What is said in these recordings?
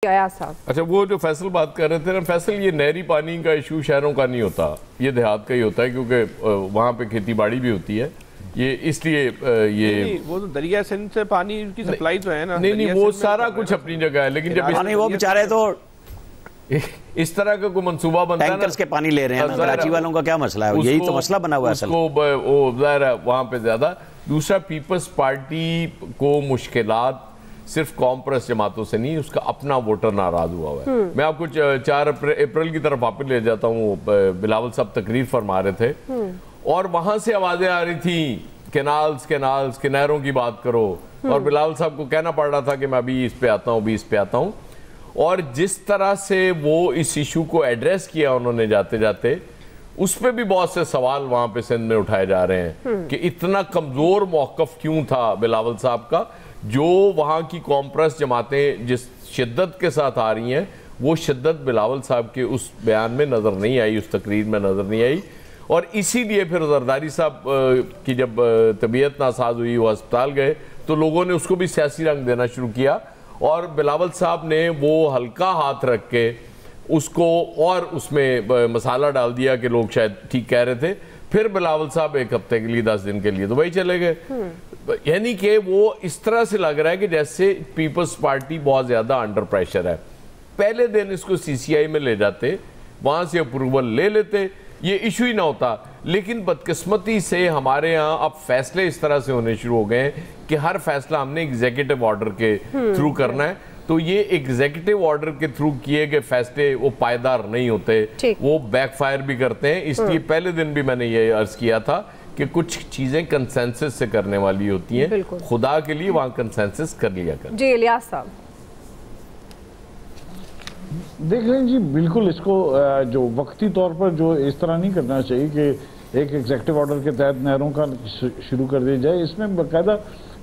اچھا وہ جو فیصل بات کر رہے تھے نا فیصل، یہ نہری پانی کا ایشو شہروں کا نہیں ہوتا، یہ دیہات کا ہی ہوتا ہے، کیونکہ وہاں پہ کھیتی باڑی بھی ہوتی ہے، یہ اس لیے یہ وہ تو دریا سندھ سے پانی کی سپلائی تو ہے نا، نہیں وہ سارا کچھ اپنی جگہ ہے، لیکن جب وہ بیچارے تو اس طرح کا کوئی منصوبہ بنتا ہے ٹینکرز کے پانی لے رہے ہیں، کراچی والوں کا کیا مسئلہ ہے؟ یہی تو مسئلہ بنا ہوا ہے اصل وہ ظاہر ہے وہاں پہ زیادہ۔ دوسرا پیپلز پارٹی کو مشکلات صرف کامپرس جماعتوں سے نہیں، اس کا اپنا ووٹر ناراض ہوا ہے۔ میں آپ کو 4 اپریل کی طرف واپس لے جاتا ہوں، بلاول صاحب تقریر فرما رہے تھے اور وہاں سے آوازیں آ رہی تھیں کینالز کناروں کی بات کرو، اور بلاول صاحب کو کہنا پڑ رہا تھا کہ میں ابھی اس پہ آتا ہوں، اور جس طرح سے وہ اس ایشو کو ایڈریس کیا انہوں نے جاتے جاتے، اس پہ بھی بہت سے سوال وہاں پہ سندھ میں اٹھائے جا رہے ہیں کہ اتنا کمزور موقف کیوں تھا بلاول صاحب کا، جو وہاں کی کامپرس جماعتیں جس شدت کے ساتھ آ رہی ہیں وہ شدت بلاول صاحب کے اس بیان میں نظر نہیں آئی، اس تقریر میں نظر نہیں آئی، اور اسی لیے پھر زرداری صاحب کی جب طبیعت ناساز ہوئی، وہ ہسپتال گئے تو لوگوں نے اس کو بھی سیاسی رنگ دینا شروع کیا، اور بلاول صاحب نے وہ ہلکا ہاتھ رکھ کے اس کو اور اس میں مسالہ ڈال دیا کہ لوگ شاید ٹھیک کہہ رہے تھے، پھر بلاول صاحب 1 ہفتے کے لیے 10 دن کے لیے دبئی چلے گئے، یعنی کہ وہ اس طرح سے لگ رہا ہے کہ جیسے پیپلز پارٹی بہت زیادہ انڈر پریشر ہے۔ پہلے دن اس کو سی سی آئی میں لے جاتے، وہاں سے اپروول لے لیتے، یہ ایشو ہی نہ ہوتا، لیکن بدقسمتی سے ہمارے ہاں اب فیصلے اس طرح سے ہونے شروع ہو گئے ہیں کہ ہر فیصلہ ہم نے ایگزیکٹو آرڈر کے تھرو کرنا ہے، تو یہ ایگزیکٹو آرڈر کے تھرو کیے گئے فیصلے وہ پائیدار نہیں ہوتے، وہ بیک فائر بھی کرتے ہیں، اس لیے پہلے دن بھی میں نے یہ عرض کیا تھا کہ کچھ چیزیں کنسنسس سے کرنے والی ہوتی ہیں، خدا کے لیے وہاں کنسنسس کر لیا کر۔ جی الیاس صاحب دیکھ لیں جی، بالکل اس کو جو وقتی طور پر جو اس طرح نہیں کرنا چاہیے کہ ایک ایگزیکٹو آرڈر کے تحت نہروں کا شروع کر دیا جائے، اس میں باقاعدہ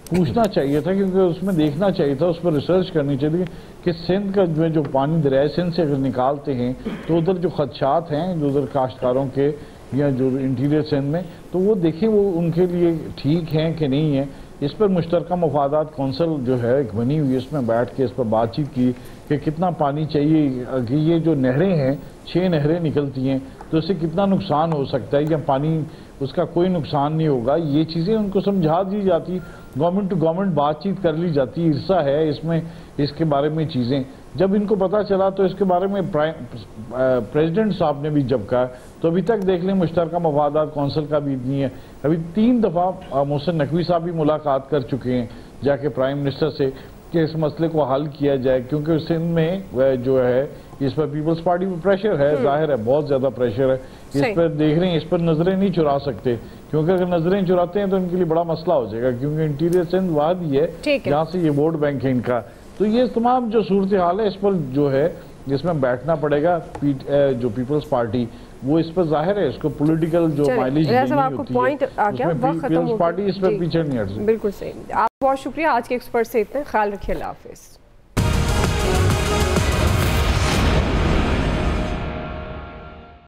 پوچھنا چاہیے تھا، کیونکہ اس میں دیکھنا چاہیے تھا، اس پر ریسرچ کرنی چاہیے کہ سندھ کا جو پانی دریائے سندھ سے اگر نکالتے ہیں تو ادھر جو خدشات ہیں جو ادھر کاشتکاروں کے یا جو انٹیریئر سندھ میں، تو وہ دیکھیں وہ ان کے لیے ٹھیک ہیں کہ نہیں ہیں۔ اس پر مشترکہ مفادات کونسل جو ہے ایک بنی ہوئی، اس میں بیٹھ کے اس پر بات چیت کی کہ کتنا پانی چاہیے، کہ یہ جو نہریں ہیں 6 نہریں نکلتی ہیں تو اس سے کتنا نقصان ہو سکتا ہے، یا پانی اس کا کوئی نقصان نہیں ہوگا، یہ چیزیں ان کو سمجھا دی جاتی، گورنمنٹ ٹو گورنمنٹ بات چیت کر لی جاتی، عرصہ ہے اس میں، اس کے بارے میں چیزیں جب ان کو پتہ چلا تو اس کے بارے میں پریزیڈنٹ صاحب نے بھی جب کہا، تو ابھی تک دیکھ لیں مشترکہ مفادات کونسل کا بھی نہیں ہے، ابھی 3 دفعہ محسن نقوی صاحب بھی ملاقات کر چکے ہیں جا کے پرائم منسٹر سے کہ اس مسئلے کو حل کیا جائے، کیونکہ سندھ میں جو ہے اس پر پیپلز پارٹی پر پریشر ہے، ظاہر ہے بہت زیادہ پریشر ہے، اس پر دیکھ رہے ہیں، اس پر نظریں نہیں چرا سکتے، کیونکہ اگر نظریں چراتے ہیں تو ان کے لیے بڑا مسئلہ ہو جائے گا، کیونکہ انٹیریئر سندھ واحد ہی ہے جہاں سے یہ ووٹ بینک ہے ان کا، تو یہ تمام جو صورتحال ہے اس پر جو ہے جس میں بیٹھنا پڑے گا جو پیپلز پارٹی، وہ اس پر ظاہر ہے اس کو پولیٹیکل جو مائلیج دینی ہوتی ہے، اس میں پیپلز پارٹی اس پر پیچھے نہیں ہٹ سکتی۔ بالکل صحیح، آپ بہت شکریہ، آج کے ایکسپرٹ سے اتنے، خیال رکھیے، اللہ حافظ۔